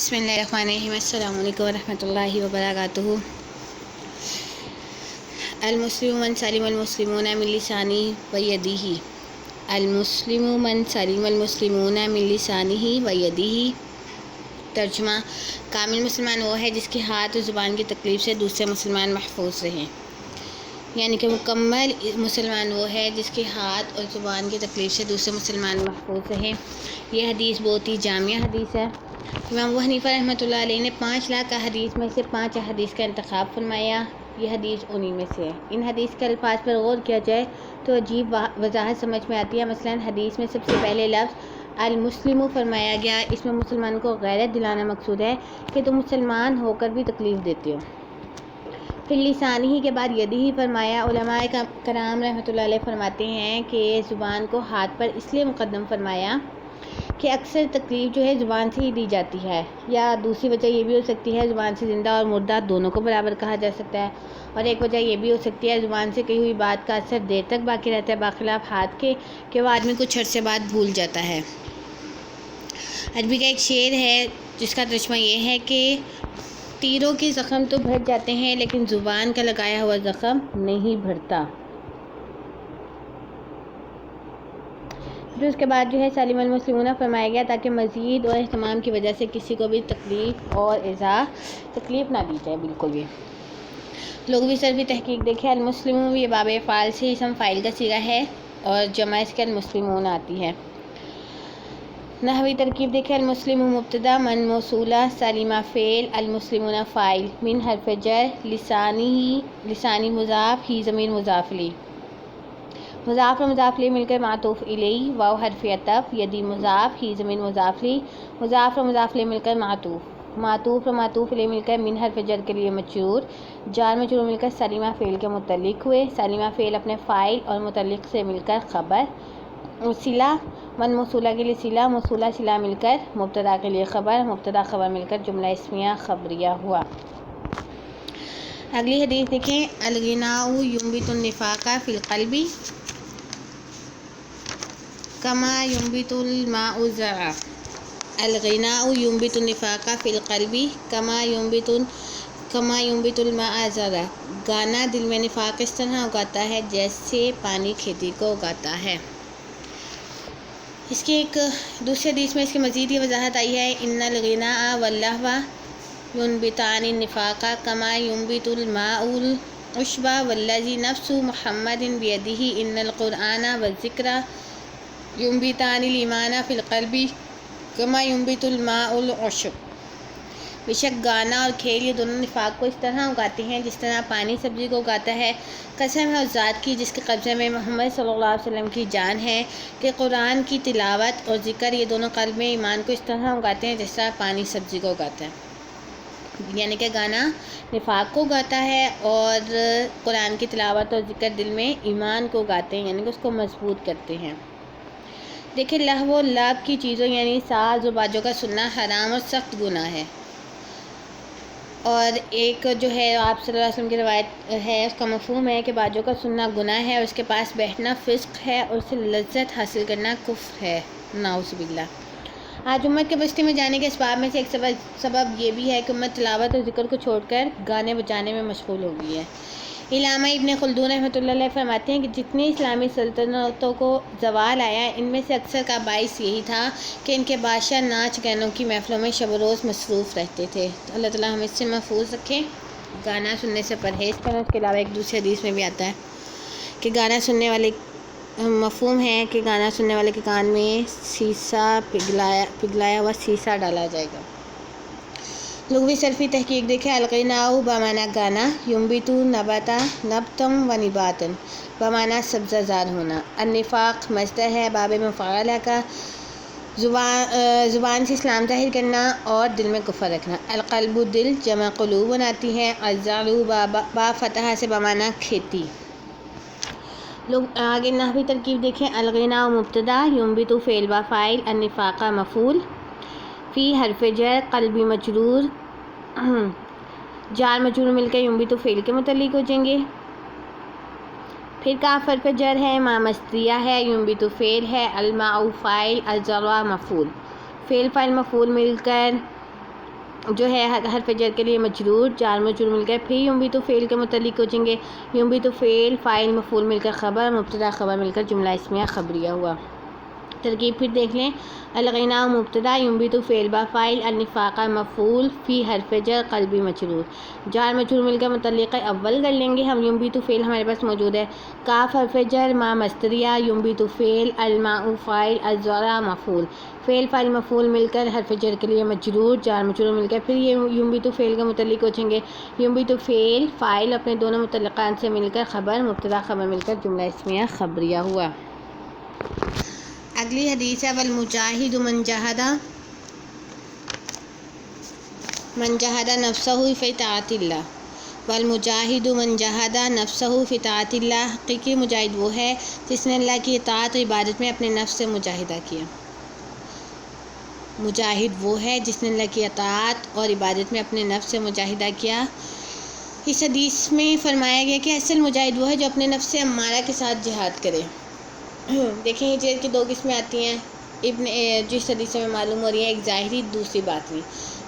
بسم اللہ الرحمن الرحیم۔ السلام علیکم ورحمۃ اللہ وبرکاتہ۔ المسلم من سلم المسلمون من لسانہ ویدہ۔ المسلم من سلم المسلمون من لسانہ ویدہ۔ ترجمہ: کامل مسلمان وہ ہے جس کے ہاتھ اور زبان کی تکلیف سے دوسرے مسلمان محفوظ رہیں، یعنی کہ مکمل مسلمان وہ ہے جس کے ہاتھ اور زبان کی تکلیف سے دوسرے مسلمان محفوظ رہیں۔ یہ حدیث بہت ہی جامع حدیث ہے۔ امام ابو حنیفہ رحمۃ اللہ علیہ نے 5 لاکھ حدیث میں سے 5 حدیث کا انتخاب فرمایا۔ یہ حدیث انہی میں سے ہے۔ ان حدیث کے الفاظ پر غور کیا جائے تو عجیب وضاحت سمجھ میں آتی ہے۔ مثلاً حدیث میں سب سے پہلے لفظ المسلم فرمایا گیا، اس میں مسلمان کو غیرت دلانا مقصود ہے کہ تم مسلمان ہو کر بھی تکلیف دیتے ہو۔ پھر لسانہ کے بعد یدہ فرمایا۔ علماء کرام رحمۃ اللہ علیہ فرماتے ہیں کہ زبان کو ہاتھ پر اس لیے مقدم فرمایا کہ اکثر تکلیف جو ہے زبان سے ہی دی جاتی ہے، یا دوسری وجہ یہ بھی ہو سکتی ہے زبان سے زندہ اور مردہ دونوں کو برابر کہا جا سکتا ہے، اور ایک وجہ یہ بھی ہو سکتی ہے زبان سے کہی ہوئی بات کا اثر دیر تک باقی رہتا ہے، برخلاف ہاتھ کے کہ وہ آدمی کچھ عرصے بعد بھول جاتا ہے۔ عربی کا ایک شعر ہے جس کا ترجمہ یہ ہے کہ تیروں کے زخم تو بھر جاتے ہیں لیکن زبان کا لگایا ہوا زخم نہیں بھرتا۔ پھر اس کے بعد جو ہے سلم المسلمون فرمایا گیا تاکہ مزید اور اہتمام کی وجہ سے کسی کو بھی تکلیف نہ دی جائے بالکل بھی۔ لغوی صرفی تحقیق دیکھیں۔ المسلم یہ باب افعال سے اسم فاعل کا صیغہ ہے اور جمع اس کے المسلمون آتی ہے۔ نحوی ترکیب دیکھیں۔ المسلم مبتدا، من موصولہ، سلم فعل، المسلمون فاعل، من حرف جر، لسانی مضاف، ہی ضمیر مضاف الیہ، مضاف اور مضاف الیہ مل کر معطوف الیہ، واو حرف عطف، یدی مضاف، ہی ضمیر مضاف الیہ، مضاف اور مضاف الیہ مل کر معطوف اور معطوف الیہ مل کر من حرف جر کے لیے مجرور، جار مجرور مل کر سلمہ فعل کے متعلق ہوئے، سلمہ فعل اپنے فاعل اور متعلق سے مل کر خبر، صلہ من موصولہ کے لیے صلہ، موصولہ صلہ مل کر مبتدا کے لیے خبر، مبتدا خبر مل کر جملہ اسمیہ خبریہ ہوا۔ اگلی حدیث دیکھیں۔ الغناء ينبت النفاق في القلب كما ينبت الماء الزرع۔ الغناء ينبت النفاق في القلب كما ينبت الماء الزرع۔ گانا دل میں نفاق اس طرح اگاتا ہے جیسے پانی کھیتی کو اگاتا ہے۔ اس کی ایک دوسری حدیث میں اس کی مزید یہ وضاحت آئی ہے۔ ان الغناء واللہو ينبتان النفاق كما ينبت الماء العشب والذي نفس محمد بيده ان القرآن والذکر ينبتان الایمان في القلب كما ينبت الماء العشب۔ بے شک گانا اور کھیل یہ دونوں نفاق کو اس طرح اگاتے ہیں جس طرح پانی سبزی کو اگاتا ہے۔ قسم ہے اس ذات کی جس کے قبضے میں محمد صلی اللہ علیہ وسلم کی جان ہے کہ قرآن کی تلاوت اور ذکر یہ دونوں قلب میں ایمان کو اس طرح اگاتے ہیں جس طرح پانی سبزی کو اگاتا ہے۔ یعنی کہ گانا نفاق کو اگاتا ہے اور قرآن کی تلاوت اور ذکر دل میں ایمان کو اگاتے ہیں، یعنی کہ اس کو مضبوط کرتے ہیں۔ دیکھیں، لہو و لعب کی چیزوں یعنی ساز و باجوں کا سننا حرام اور سخت گناہ ہے، اور ایک جو ہے آپ صلی اللہ علیہ وسلم کی روایت ہے، اس کا مفہوم ہے کہ باجوں کا سننا گناہ ہے اور اس کے پاس بیٹھنا فسق ہے اور اسے لذت حاصل کرنا کفر ہے، نعوذ باللہ۔ آج امت کے بستی میں جانے کے اسباب میں سے ایک سبب یہ بھی ہے کہ امت تلاوت اور ذکر کو چھوڑ کر گانے بجانے میں مشغول ہو گئی ہے۔ علامہ ابن خلدون رحمۃ اللہ علیہ فرماتے ہیں کہ جتنی اسلامی سلطنتوں کو زوال آیا ان میں سے اکثر کا باعث یہی تھا کہ ان کے بادشاہ ناچ گانوں کی محفلوں میں شب و روز مصروف رہتے تھے۔ تو اللہ تعالیٰ ہمیں اس سے محفوظ رکھے، گانا سننے سے پرہیز کریں۔ اس کے علاوہ ایک دوسری حدیث میں بھی آتا ہے کہ گانا سننے والے مفہوم ہے کہ گانا سننے والے کے کان میں پگھلایا ہوا سیسا ڈالا جائے گا۔ لغوی صرفی تحقیق دیکھیں۔ الغناء بمعنی گانا، ينبت نبتا نبتم و نباتن بمعنی سبزہ زار ہونا۔ النفاق مصدر ہے باب مفعولہ کا، زبان سے اسلام ظاہر کرنا اور دل میں کفر رکھنا۔ القلب دل جمع قلوب بناتی ہے۔ الزرع با فتحہ سے بمعنی کھیتی۔ لوگ آگے نحوی ترکیب دیکھیں۔ الغناء مبتدا، ينبت فعل و فاعل، النفاق مفعول، فی حرف جر، قلبی مجرور، جار مجرور مل کر ينبت فعل کے متعلق ہو جائیں گے۔ پھر کاف حرف جر ہے، ما مصدریہ ہے، ينبت فعل ہے، الماء فاعل، الزرع مفعول، فعل فاعل مفعول مل کر جو ہے حرف جر کے لیے مجرور جار مجرور مل کر پھر ینبت فعل کے متعلق ہو جائیں گے. ینبت فعل فاعل مفعول مل کر خبر مبتدا خبر مل کر جملہ اسمیہ خبریہ ہوا. ترکیب پھر دیکھ لیں. الغناء مبتدا ینبت فعل با فاعل النفاق مفعول فی حرف جر قلبی مجرور. جار مجرور مل کر متعلق اول کر لیں گے ہم. ینبت فعل ہمارے پاس موجود ہے. کاف حرف جر ما مصدریہ ینبت فعل الماء فاعل الزرع مفعول. فعل فاعل مفعول مل کر حرف جر کے لیے مجرور جار مجرور مل کر پھر یہ ینبت فعل کے متعلق ہو جائیں گے. ینبت فعل فاعل اپنے دونوں متعلقات سے مل کر خبر مبتدا خبر مل کر جملہ اسمیہ خبریہ ہوا. اگلی حدیث ہے والمجاہد من جہد نفسہ فی طاعت اللہ. والمجاہد من جہد نفسہ فی طاعت اللہ. حقیقی مجاہد وہ ہے جس نے اللہ کی اطاعت اور عبادت میں اپنے نفس سے مجاہدہ کیا. مجاہد وہ ہے جس نے اللہ کی اطاعت اور عبادت میں اپنے نفس سے مجاہدہ کیا. اس حدیث میں فرمایا گیا کہ اصل مجاہد وہ ہے جو اپنے نفس امارہ کے ساتھ جہاد کرے. دیکھیں ہجرت کی 2 قسمیں آتی ہیں جس حدیث سے میں معلوم ہو رہی ہے، ایک ظاہری دوسری باطنی.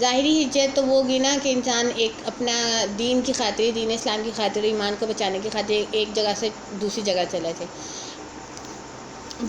ظاہری ہجرت تو وہ ہوگی نا کہ انسان ایک اپنا دین کی خاطر دین اسلام کی خاطر ایمان کو بچانے کی خاطر ایک جگہ سے دوسری جگہ چلا جائے.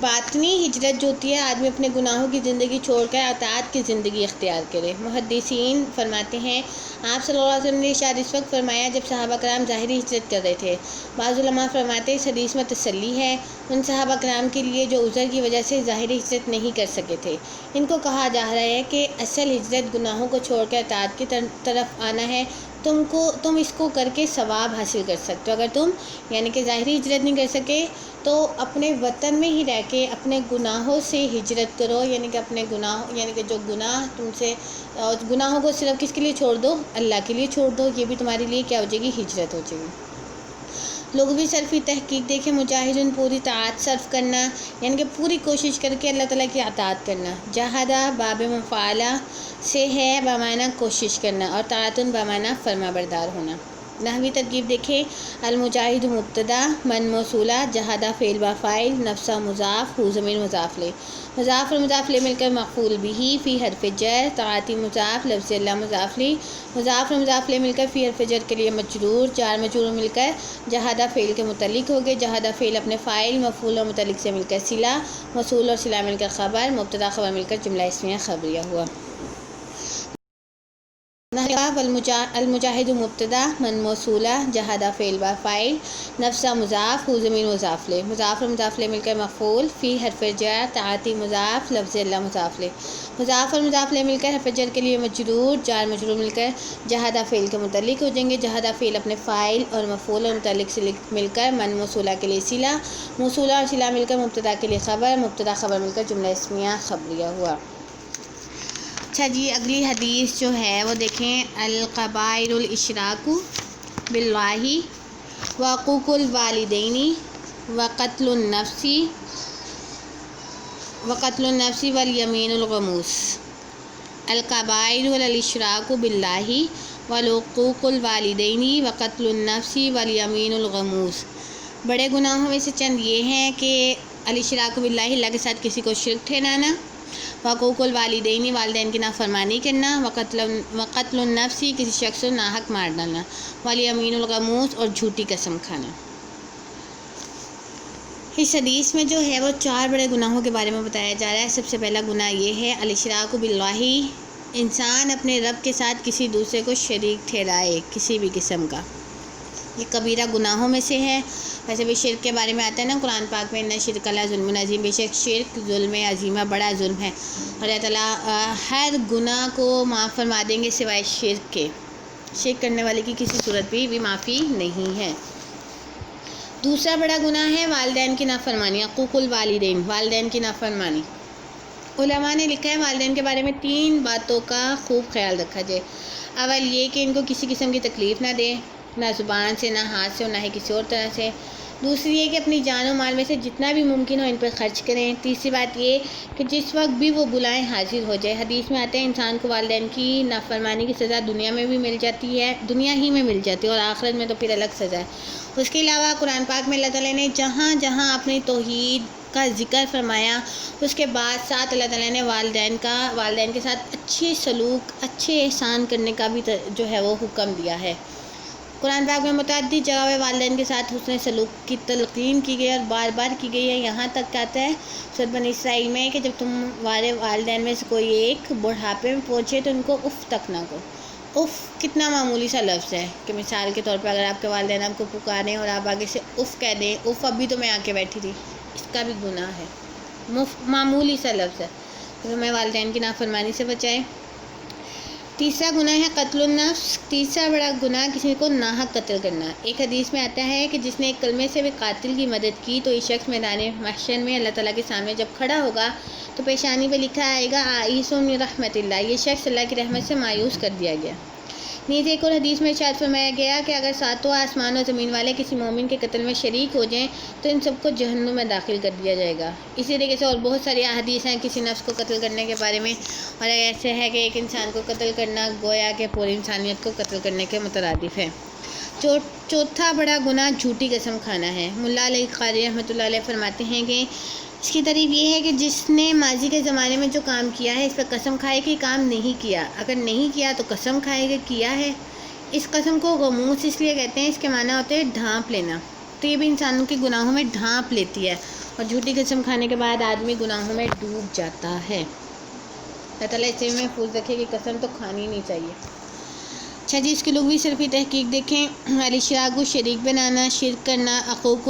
باطنی ہجرت جو ہوتی ہے آدمی اپنے گناہوں کی زندگی چھوڑ کر اطاعت کی زندگی اختیار کرے. محدثین فرماتے ہیں آپ صلی اللہ علیہ وسلم نے ارشاد اس وقت فرمایا جب صحابہ کرام ظاہری ہجرت کر رہے تھے. بعض علماء فرماتے ہیں اس حدیث میں تسلی ہے ان صحابہ کرام کے لیے جو عذر کی وجہ سے ظاہری ہجرت نہیں کر سکے تھے. ان کو کہا جا رہا ہے کہ اصل ہجرت گناہوں کو چھوڑ کر اطاعت کی طرف آنا ہے. تم اس کو کر کے ثواب حاصل کر سکتے ہو. اگر تم یعنی کہ ظاہری ہجرت نہیں کر سکے تو اپنے وطن میں ہی رہ کے اپنے گناہوں سے ہجرت کرو. یعنی کہ اپنے گناہ یعنی کہ جو گناہ تم سے گناہوں کو صرف کس کے لیے چھوڑ دو؟ اللہ کے لیے چھوڑ دو. یہ بھی تمہارے لیے کیا ہو جائے گی؟ ہجرت ہو جائے گی. لغوی صرفی تحقیق دیکھیں مجاہدین پوری طاعت صرف کرنا یعنی کہ پوری کوشش کر کے اللہ تعالیٰ کی اطاعت کرنا. جہادہ باب مفعلہ سے ہے بمعنی کوشش کرنا اور طاعتن بمعنی فرما بردار ہونا. نحوی ترکیب دیکھیں. المجاہد مبتدا من موصولہ جہادہ فعل با فاعل نفسہ مضاف ہو ضمیر مضاف لے. مضاف اور مضاف لے مل کر مفعول بھی فی حرف جر طاعتی مضاف لفظ اللہ مضاف لی. مضاف اور مضاف لے مل کر فی حرف جر کے لیے مجرور جار مجرور مل کر جہادہ فعل کے متعلق ہو گئے. جہادہ فعل اپنے فاعل مفعول اور متعلق سے مل کر صلہ موصول اور صلہ مل کر خبر مبتدا خبر مل کر جملہ اسمیہ خبریہ ہوا. المجاہد مبتدا من موصولہ جہادہ فعل با فاعل نفسہ مضاف ہو ضمیر مضاف لے. مضاف اور مضاف لے مل کر مفعول فی حرف جر طاعتی مضاف لفظ اللہ مضاف لے. مضاف اور مضاف لے مل کر حرف جر کے لیے مجرور جار مجرور مل کر جہادہ فعل کے متعلق ہو جائیں گے. جہادہ فعل اپنے فاعل اور مفعول اور متعلق سے مل کر من موصولہ کے لیے صلہ موصولہ اور صلہ مل کر مبتدا کے لیے خبر مبتدا خبر مل کر جملہ اسمیہ خبریہ ہوا. اچھا جی اگلی حدیث جو ہے وہ دیکھیں. القبائر الاشراک باللہ وعقوق الوالدین وقتل النفس والیمین الغموس. القبائر الاشراک باللہ وعقوق الوالدین وقتل النفس والیمین الغموس. بڑے گناہوں میں سے چند یہ ہیں کہ الاشراک باللہ اللہ کے ساتھ کسی کو شرک ٹھہرانا، وعقوق الوالدین والدین کی نافرمانی کرنا، وقتل النفس کسی شخص کو ناحق مار ڈالنا، والیمین الغموس اور جھوٹی قسم کھانا. اس حدیث میں جو ہے وہ 4 بڑے گناہوں کے بارے میں بتایا جا رہا ہے. سب سے پہلا گناہ یہ ہے الاشراک باللہ، انسان اپنے رب کے ساتھ کسی دوسرے کو شریک ٹھہرائے کسی بھی قسم کا. یہ کبیرہ گناہوں میں سے ہے. ویسے بھی شرک کے بارے میں آتا ہے نا قرآن پاک میں، ان شرک ظلم عظیم، بے شک شرک ظلم عظیمہ بڑا ظلم ہے. اللہ تعالیٰ ہر گناہ کو معاف فرما دیں گے سوائے شرک کے. شرک کرنے والے کی کسی صورت بھی معافی نہیں ہے. دوسرا بڑا گناہ ہے والدین کی نافرمانی، حقوق الوالدین، والدین کی نافرمانی. علماء نے لکھا ہے والدین کے بارے میں 3 باتوں کا خوب خیال رکھا جائے. اول یہ کہ ان کو کسی قسم کی تکلیف نہ دے، نہ زبان سے، نہ ہاتھ سے اور نہ ہی کسی اور طرح سے. دوسری یہ کہ اپنی جان و مال میں سے جتنا بھی ممکن ہو ان پر خرچ کریں. تیسری بات یہ کہ جس وقت بھی وہ بلائیں حاضر ہو جائے. حدیث میں آتے ہیں انسان کو والدین کی نافرمانی کی سزا دنیا میں بھی مل جاتی ہے، دنیا ہی میں مل جاتی ہے، اور آخرت میں تو پھر الگ سزا ہے. اس کے علاوہ قرآن پاک میں اللہ تعالیٰ نے جہاں جہاں اپنی توحید کا ذکر فرمایا، اس کے بعد ساتھ اللہ تعالیٰ نے والدین کے ساتھ اچھے سلوک، اچھے احسان کرنے کا بھی جو ہے وہ حکم دیا ہے۔ قرآن پاک میں متعدد جگہ پہ والدین کے ساتھ حسن سلوک کی تلقین کی گئی اور بار بار کی گئی ہے۔ یہاں تک کہتا ہے سورۃ بنی اسرائیل میں کہ جب تمہارے والدین میں سے کوئی ایک بڑھاپے میں پہنچے تو ان کو اف تک نہ کہو۔ اف کتنا معمولی سا لفظ ہے کہ مثال کے طور پر اگر آپ کے والدین آپ کو پکاریں اور آپ آگے سے اف کہہ دیں، اف ابھی تو میں آ کے بیٹھی تھی، اس کا بھی گناہ ہے۔ معمولی سا لفظ ہے، تو ہمیں والدین کی نافرمانی سے بچائے۔ تیسرا گناہ ہے قتل النفس۔ تیسرا بڑا گناہ کسی کو ناحق قتل کرنا۔ ایک حدیث میں آتا ہے کہ جس نے ایک کلمے سے بھی قاتل کی مدد کی تو یہ شخص میدان محشر میں اللہ تعالیٰ کے سامنے جب کھڑا ہوگا تو پیشانی پہ لکھا آئے گا آئیس من رحمت اللہ، یہ شخص اللہ کی رحمت سے مایوس کر دیا گیا۔ نیز ایک اور حدیث میں ارشاد فرمایا گیا کہ اگر ساتوں آسمان و زمین والے کسی مومن کے قتل میں شریک ہو جائیں تو ان سب کو جہنم میں داخل کر دیا جائے گا۔ اسی طریقے سے اور بہت ساری احادیث ہیں کسی نفس کو قتل کرنے کے بارے میں، اور ایسے ہے کہ ایک انسان کو قتل کرنا گویا کہ پوری انسانیت کو قتل کرنے کے مترادف ہے۔ چوتھا بڑا گناہ جھوٹی قسم کھانا ہے۔ ملا علی قاری رحمۃ اللہ علیہ فرماتے ہیں کہ اس کی تعریف یہ ہے کہ جس نے ماضی کے زمانے میں جو کام کیا ہے اس پر قسم کھائے کہ کام نہیں کیا، اگر نہیں کیا تو قسم کھائے کہ کیا ہے۔ اس قسم کو غموس اس لیے کہتے ہیں، اس کے معنی ہوتے ہیں ڈھانپ لینا، تو یہ بھی انسانوں کے گناہوں میں ڈھانپ لیتی ہے، اور جھوٹی قسم کھانے کے بعد آدمی گناہوں میں ڈوب جاتا ہے۔ اللہ تعالیٰ اسے محفوظ رکھے کہ قسم تو کھانی نہیں چاہیے۔ اچھا جی، اس کی لغوی صرفی تحقیق دیکھیں۔ الاشراک کو شریک بنانا، شرک کرنا، عقوق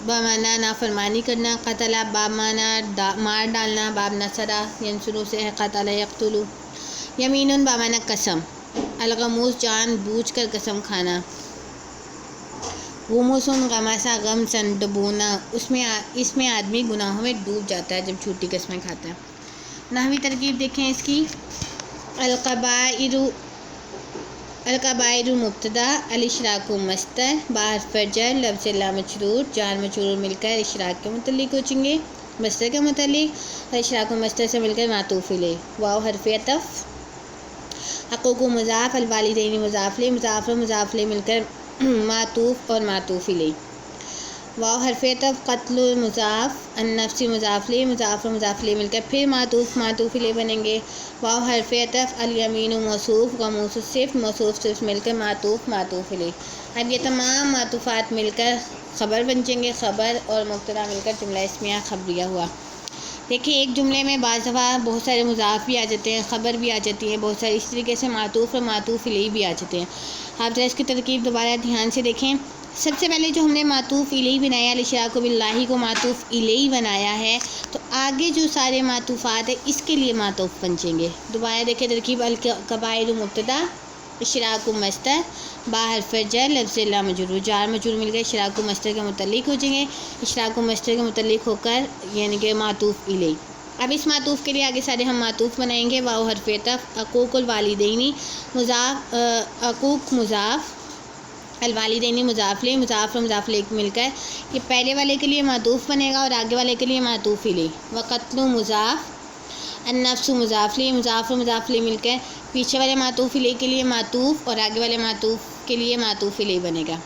بمعنی نافرمانی کرنا، قتل باب معنی مار ڈالنا، باب نصرہ ینصرو سے ہے قتل یقتل، یمین بمعنی قسم، الغموس جان بوجھ کر قسم کھانا، غموسن غماسا غمسن ڈبونا، اس میں آدمی گناہوں میں ڈوب جاتا ہے جب جھوٹی قسمیں کھاتا ہے۔ نحوی ترکیب دیکھیں اس کی۔ الکبائر مبتدا، الاشراک مصدر، بحرف جر، لفظ لا مجرور، جار مجرور مل کر اشراک کے متعلق ہو جائیں گے، مصدر کے متعلق، الاشراک مصدر سے مل کر معطوف الیہ، واو حرف عطف، حقوق مضاف، الوالدین مضاف الیہ، مضاف و مضاف الیہ مل کر معطوف اور معطوف الیہ، واو حرف عطف، قتل مضاف، النفس مضاف الیہ، مضاف و مضاف الیہ مل کر پھر معطوف الیہ بنیں گے، واو حرف عطف، الیمین موصوف، غموس صفت، موصوف صفت مل کر معطوف الیہ۔ اب یہ تمام معطوفات مل کر خبر بن جائیں گے، خبر اور مبتدا مل کر جملہ اسمیہ خبریہ ہوا۔ دیکھیں ایک جملے میں بعض دفعہ بہت سارے مضاف بھی آ جاتے ہیں، خبر بھی آ جاتی ہے، بہت سارے اس طریقے سے معطوف اور معطوف الیہ بھی آ جاتے ہیں۔ آپ ذرا اس کی ترکیب دوبارہ دھیان سے دیکھیں۔ سب سے پہلے جو ہم نے معطوف الیہ بنایا، الاشراک باللہ کو معطوف الیہ بنایا ہے، تو آگے جو سارے معطوفات ہیں اس کے لیے معطوف بن جائیں گے۔ دوبارہ دیکھیں ترکیب، الکبائر مبتدا، اشراک مصدر، با حرف جر، لفظ لا مجرور، جار مجرور مل کر اشراک مصدر کے متعلق ہو جائیں گے، اشراک مصدر کے متعلق ہو کر یعنی کہ معطوف الیہ۔ اب اس معطوف کے لیے آگے سارے ہم معطوف بنائیں گے، واو حرف عطف، حقوق الوالدین مضاف، حقوق مضاف، الوالدین مضاف الیہ، مضاف و مضاف الیہ مل کر یہ پہلے والے کے لیے معطوف بنے گا اور آگے والے کے لیے معطوف الیہ، وقتل مضاف، النفس مضاف الیہ، مضاف و مضاف الیہ مل کر پیچھے والے معطوف الیہ کے لیے معطوف اور آگے والے معطوف کے لیے معطوف الیہ بنے گا،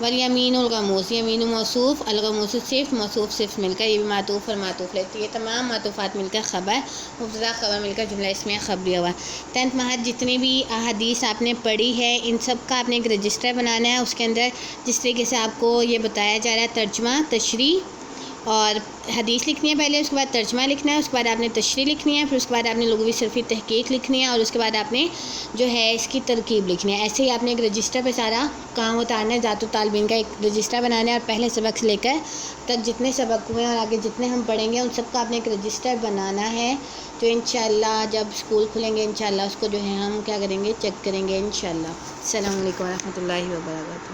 والیمین الغموس، یمین موصوف، الغموس صفت، موصوف صفت مل کر یہ بھی معطوف اور معطوف لیتی ہے، تمام معطوفات مل کر خبر، مبتدا خبر مل کر جملہ اسمیہ خبریہ ہوا۔ 10th محض جتنی بھی احادیث آپ نے پڑھی ہے ان سب کا آپ نے ایک رجسٹر بنانا ہے، اس کے اندر جس طریقے سے آپ کو یہ بتایا جا رہا ہے ترجمہ، تشریح اور حدیث لکھنی ہے پہلے، اس کے بعد ترجمہ لکھنا ہے، اس کے بعد آپ نے تشریح لکھنی ہے، پھر اس کے بعد آپ نے لغوی صرفی تحقیق لکھنی ہے، اور اس کے بعد آپ نے جو ہے اس کی ترکیب لکھنی ہے۔ ایسے ہی آپ نے ایک رجسٹر پہ سارا کام اتارنا ہے، ذات الطالبین کا ایک رجسٹر بنانا ہے، اور پہلے سبق سے لے کر تک جتنے سبق ہوئے اور آگے جتنے ہم پڑھیں گے ان سب کا آپ نے ایک رجسٹر بنانا ہے، جو انشاءاللہ جب اسکول کھلیں گے انشاءاللہ اس کو جو ہے ہم کیا کریں گے، چیک کریں گے انشاءاللہ۔ السلام علیکم ورحمۃ اللہ وبرکاتہ۔